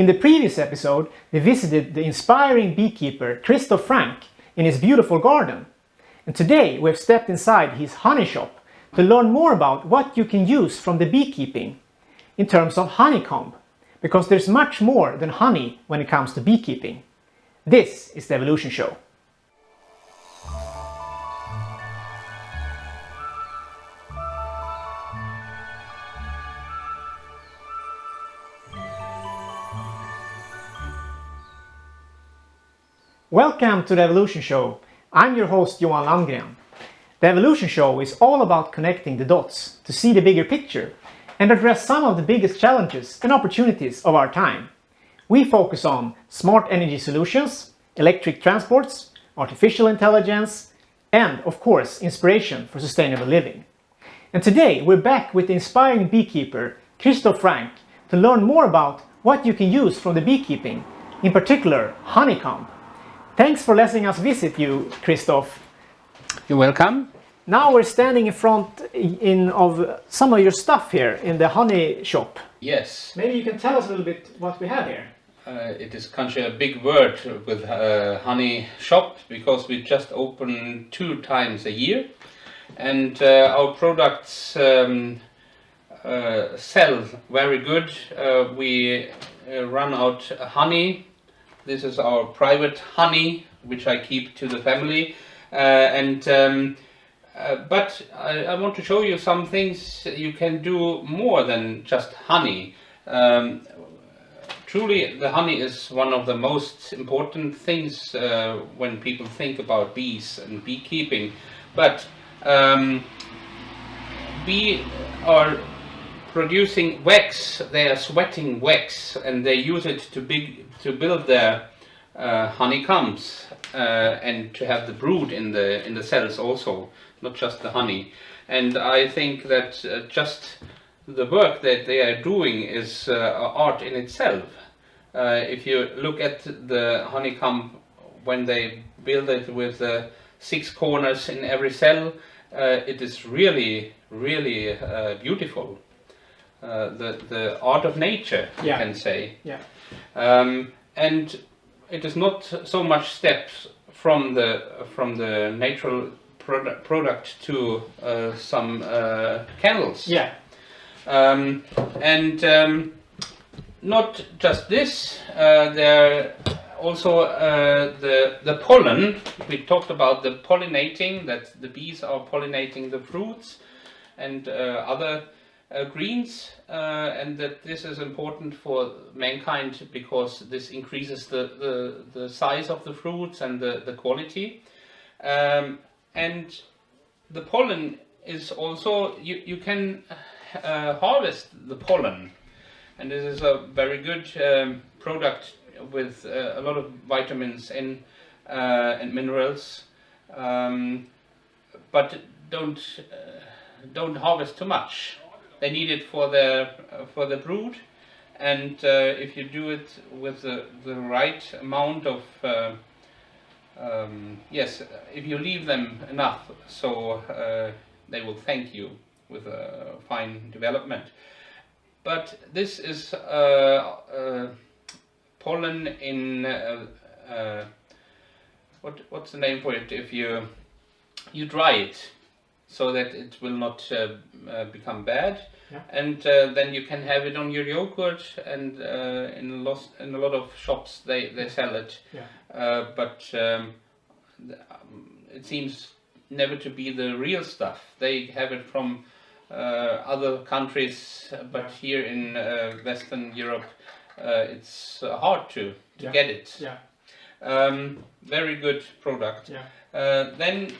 In the previous episode, we visited the inspiring beekeeper Christoph Franck in his beautiful garden. And today we have stepped inside his honey shop to learn more about what you can use from the beekeeping in terms of honeycomb, because there's much more than honey when it comes to beekeeping. This is the Evolution Show. Welcome to the Evolution Show. I'm your host Johan Landgren. The Evolution Show is all about connecting the dots to see the bigger picture and address some of the biggest challenges and opportunities of our time. We focus on smart energy solutions, electric transports, artificial intelligence, and of course inspiration for sustainable living. And today we're back with the inspiring beekeeper Christoph Franck to learn more about what you can use from the beekeeping, in particular honeycomb. Thanks for letting us visit you, Christoph. You're welcome. Now we're standing in front of some of your stuff here in the honey shop. Yes. Maybe you can tell us a little bit what we have here. It is kind of a big word with honey shop, because we just open 2 times a year, and our products sell very good. We run out honey. This is our private honey, which I keep to the family, but I want to show you some things you can do more than just honey. Truly, the honey is one of the most important things when people think about bees and beekeeping. But bees are producing wax. They are sweating wax, and they use it to build their honeycombs and to have the brood in the cells also, not just the honey. And I think that just the work that they are doing is art in itself. If you look at the honeycomb, when they build it with 6 corners in every cell, it is really beautiful. The art of nature, you can say. Yeah. And it is not so much steps from the natural product to some candles. Yeah. Not just this, there also the pollen. We talked about the pollinating, that the bees are pollinating the fruits and other greens, and that this is important for mankind because this increases the size of the fruits and the quality. And the pollen is also, you can harvest the pollen, and this is a very good product with a lot of vitamins and minerals, but don't harvest too much. They need it for the brood, and if you do it with the right amount of if you leave them enough, so they will thank you with a fine development. But this is pollen in what's the name for it? If you dry it so that it will not become bad, and then you can have it on your yogurt, and in a lot of shops they sell it. But it seems never to be the real stuff. They have it from other countries, but here in Western Europe it's hard to get it. Very good product. Then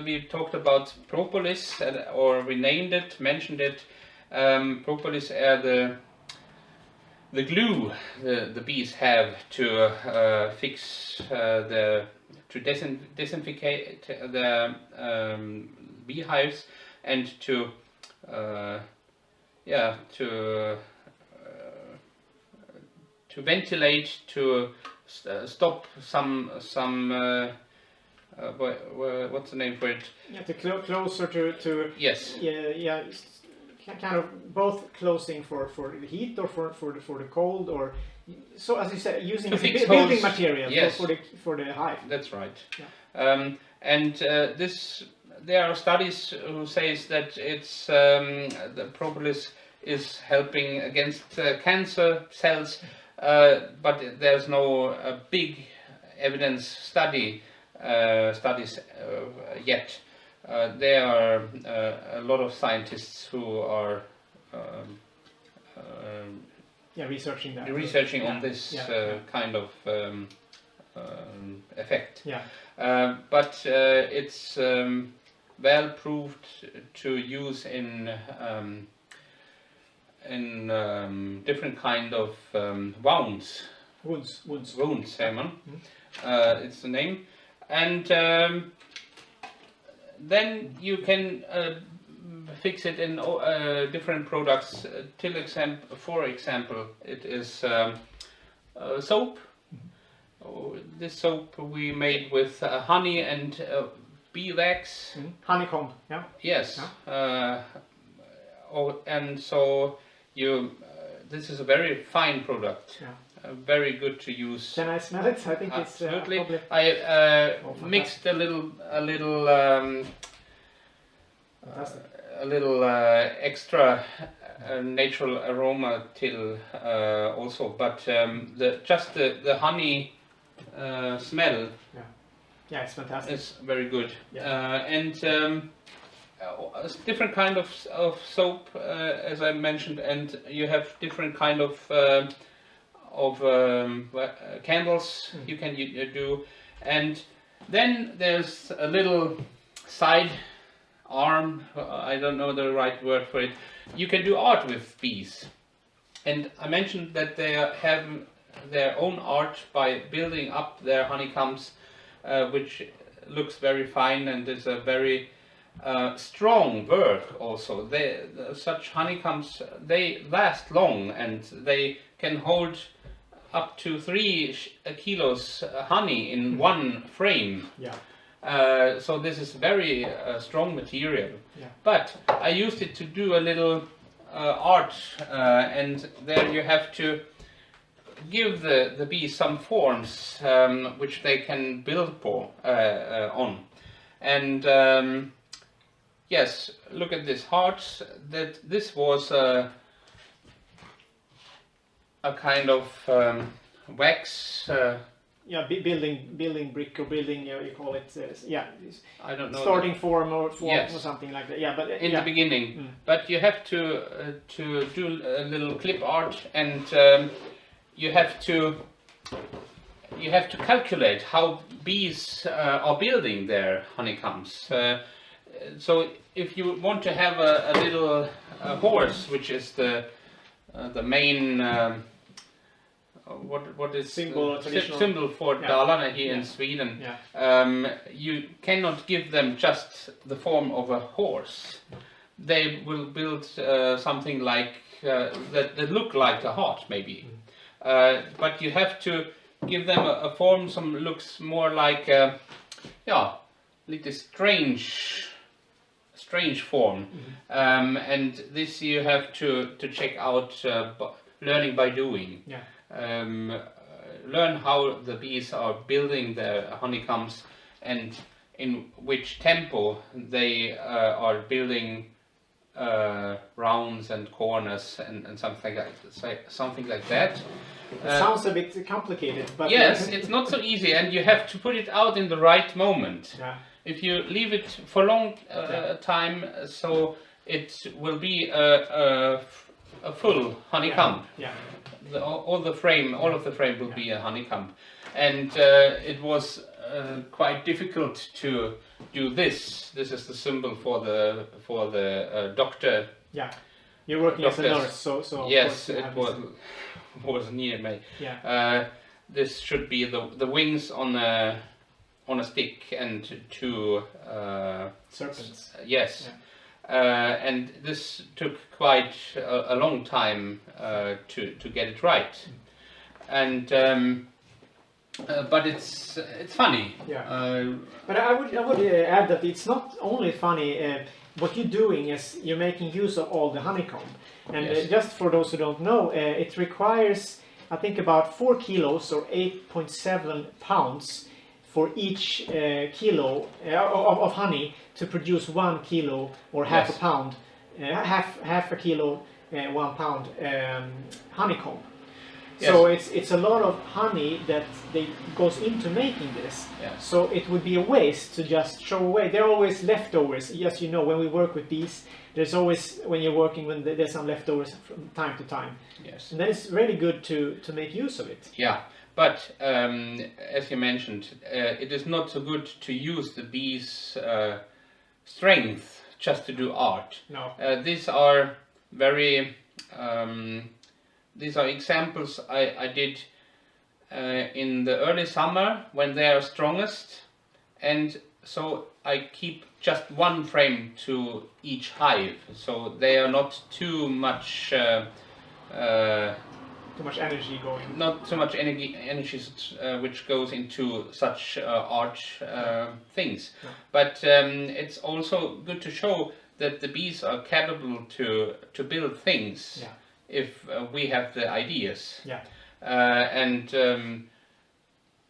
we talked about propolis, or we mentioned it. Propolis are the glue the bees have to fix to disinfect the beehives, and to ventilate, to stop some what's the name for it? Closer to yes. Kind of both closing for the heat or for the cold, or So as you said, using To as a fix building holes, material yes. for the hive. That's right. Yeah. And there are studies who says that it's the propolis is helping against cancer cells, but there's no big evidence studies yet. There are a lot of scientists who are researching that. researching on this kind of effect. Yeah. But it's well proved to use in different kind of wounds. Wounds, Simon. It's the name, and then you can fix it in different products. For example, it is soap. This soap we made with honey and beeswax. Honeycomb. Yeah. Yes. Yeah. And so you. This is a very fine product. Yeah. Very good to use. Can I smell it? I think Absolutely. it's I mixed a little extra natural aroma till also, but the honey smell. Yeah, it's fantastic. It's very good. Yeah. And different kind of soap, as I mentioned, and you have different kind of candles you can do, and then there's a little side arm, I don't know the right word for it. You can do art with bees, and I mentioned that they have their own art by building up their honeycombs, which looks very fine and is a very strong work also. Such honeycombs, they last long and they can hold up to 3 kilos honey in one frame. Yeah. So this is very strong material. Yeah. But I used it to do a little art, and there you have to give the bees some forms which they can build on. And yes, look at this heart. This was a kind of wax. Building brick or building, you call it. I don't know. Starting form or Yes. or something like that. Yeah, but in the beginning. But you have to do a little clip art, and you have to calculate how bees are building their honeycombs. So if you want to have a little horse, which is the main what is symbol for Dalarna here in Sweden, you cannot give them just the form of a horse. They will build something like that look like a heart maybe, but you have to give them a form some looks more like little strange form, and this you have to check out, learning by doing. Learn how the bees are building their honeycombs and in which tempo they are building rounds and corners and something like that. It sounds a bit complicated, but yes, it's not so easy, and you have to put it out in the right moment. If you leave it for long time, so it will be a full honeycomb. All of the frame will be a honeycomb, and it was quite difficult to do this. This is the symbol for the doctor. Yeah, you're working as a nurse, so yes, it was near me. This should be the wings on a stick and 2 serpents. Yes. And this took quite a long time to get it right, and but it's funny. But I would add that it's not only funny. What you're doing is you're making use of all the honeycomb, and just for those who don't know, it requires I think about 4 kilos or 8.7 pounds for each kilo of honey to produce 1 kilo or half Yes. a pound, half a kilo, 1 pound honeycomb. Yes. So it's a lot of honey that goes into making this. Yeah. So it would be a waste to just throw away. There are always leftovers. Yes, you know, when we work with bees, there's always, when you're working, when there's some leftovers from time to time. Yes. And then it's really good to make use of it. Yeah, but as you mentioned, it is not so good to use the bees' strength just to do art. No. These are very these are examples I did in the early summer when they are strongest, and so I keep just one frame to each hive, so they are not too much Too much energy going. not so much energy which goes into such art things. No. But it's also good to show that the bees are capable to build things. Yeah. If we have the ideas. Yeah.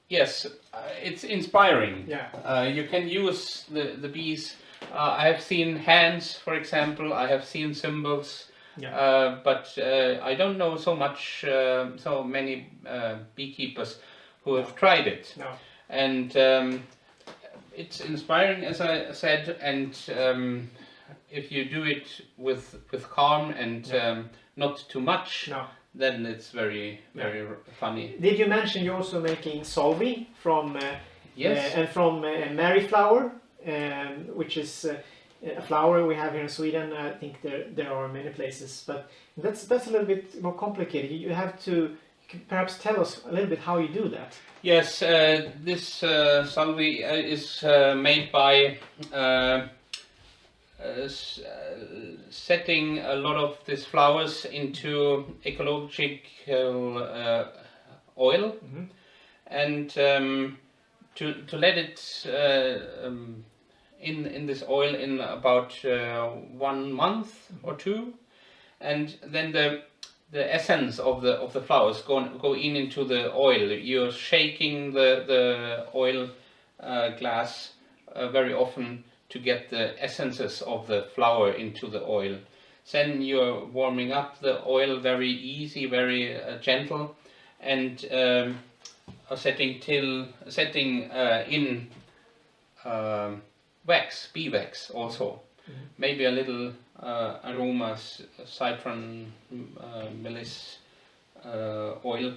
Yes, it's inspiring. Yeah. You can use the bees. I have seen hands, for example. I have seen symbols. Yeah. But I don't know so many beekeepers who have tried it. No. And it's inspiring, as I said. And if you do it with calm and not too much, No. then it's very funny. Did you mention you're also making solvi from Yes. and from Mary flower, which is a flower we have here in Sweden. I think there are many places, but that's a little bit more complicated. You have to perhaps tell us a little bit how you do that. Yes, this solvi is made by setting a lot of these flowers into ecological oil, and to let it in this oil in about 1 month or 2, and then the essence of the flowers go into the oil. You're shaking the oil glass very often to get the essences of the flower into the oil. Then you're warming up the oil very easy, very gentle, and setting in wax, bee wax also. Maybe a little aromas, citron, meliss oil.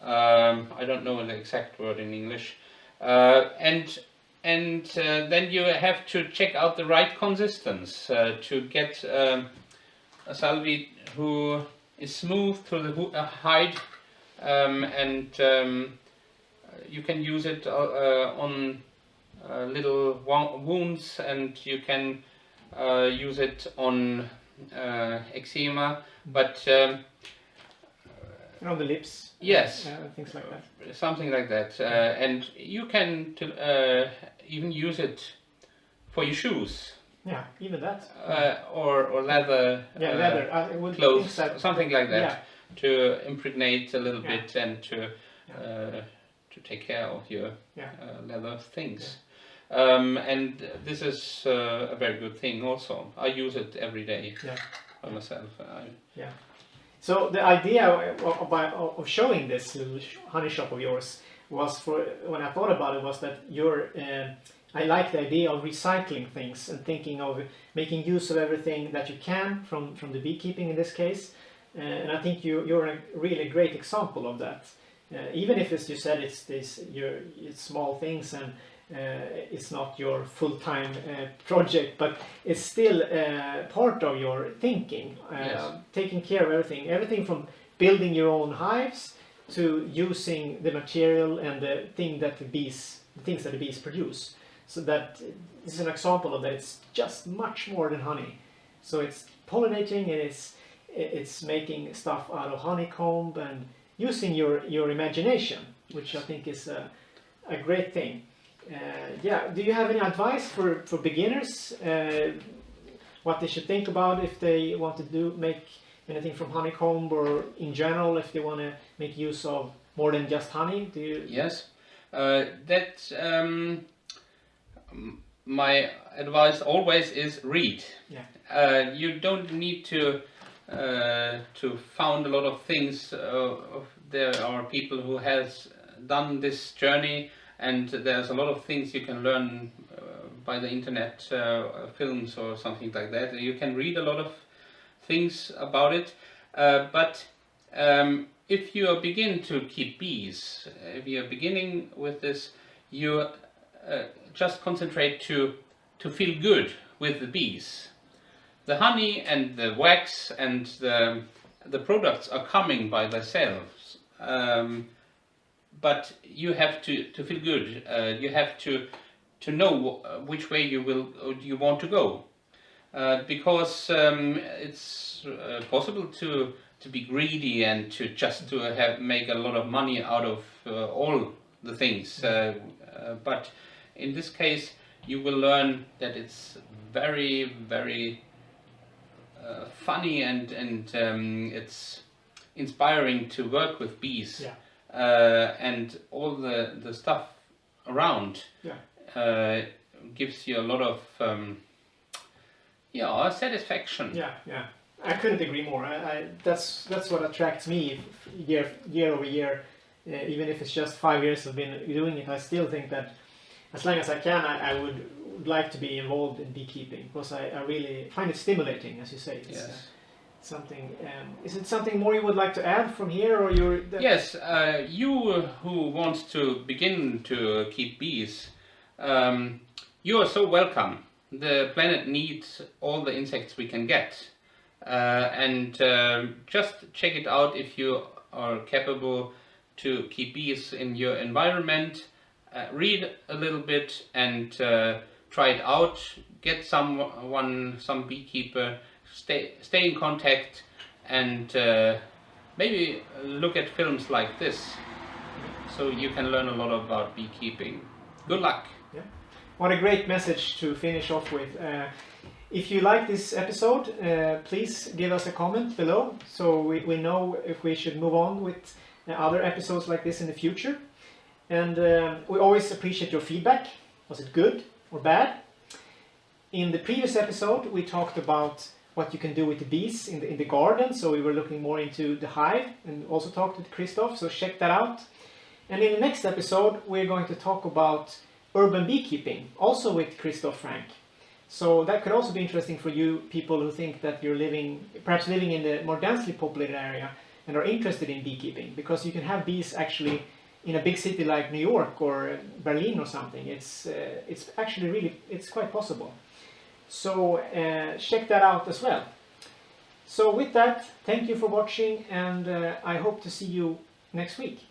I don't know the exact word in English. And then you have to check out the right consistence to get a salvie who is smooth through the hide, and you can use it on little wounds, and you can use it on eczema, but On the lips. yes, Things like that. something like that, and you can even use it for your shoes, Yeah, even that. or leather, Yeah, leather. I would think clothes, that. something like that, Yeah. to impregnate a little Yeah. bit and to take care of your Yeah. leather things. And this is a very good thing also. I use it every day Yeah. by myself. Yeah. So the idea of showing this little honey shop of yours was, for when I thought about it, was that I like the idea of recycling things and thinking of making use of everything that you can from the beekeeping in this case, and I think you're a really great example of that. Even if, as you said, it's small things and it's not your full-time project, but it's still part of your thinking. Yes. Taking care of everything from building your own hives to using the material and the things that the bees produce. So that this is an example of that. It's just much more than honey. So it's pollinating, and it's making stuff out of honeycomb and using your imagination, which I think is a great thing. Do you have any advice for beginners? What they should think about if they want to make anything from honeycomb, or in general if they want to make use of more than just honey? Do you? Yes, my advice always is read. Yeah. You don't need to found a lot of things. There are people who has done this journey, and there's a lot of things you can learn by the internet, films or something like that. You can read a lot of things about it, but if you begin to keep bees, if you're beginning with this, you just concentrate to feel good with the bees. The honey and the wax and the products are coming by themselves, but you have to feel good. You have to know which way you want to go, because it's possible to be greedy and to just make a lot of money out of all the things, but in this case you will learn that it's very, very funny and it's inspiring to work with bees. Yeah. And all the stuff around. Yeah. Gives you a lot of satisfaction. Yeah, yeah. I couldn't agree more. That's what attracts me year over year. Even if it's just 5 years I've been doing it, I still think that as long as I can, I would like to be involved in beekeeping, because I really find it stimulating, as you say. It's, yes. Something. Is it something more you would like to add from here, or you're? Yes. You who want to begin to keep bees, you are so welcome. The planet needs all the insects we can get, and just check it out if you are capable to keep bees in your environment. Read a little bit and try it out. Get some beekeeper. Stay in contact, and maybe look at films like this, so you can learn a lot about beekeeping. Good luck. Yeah. What a great message to finish off with. If you like this episode, please give us a comment below, so we know if we should move on with other episodes like this in the future. And we always appreciate your feedback. Was it good or bad? In the previous episode, we talked about what you can do with the bees in the garden. So we were looking more into the hive, and also talked with Christoph, so check that out. And in the next episode, we're going to talk about urban beekeeping, also with Christoph Franck. So that could also be interesting for you people who think that you're perhaps living in the more densely populated area and are interested in beekeeping, because you can have bees actually in a big city like New York or Berlin or something. It's actually it's quite possible. So check that out as well. So with that, thank you for watching, and I hope to see you next week.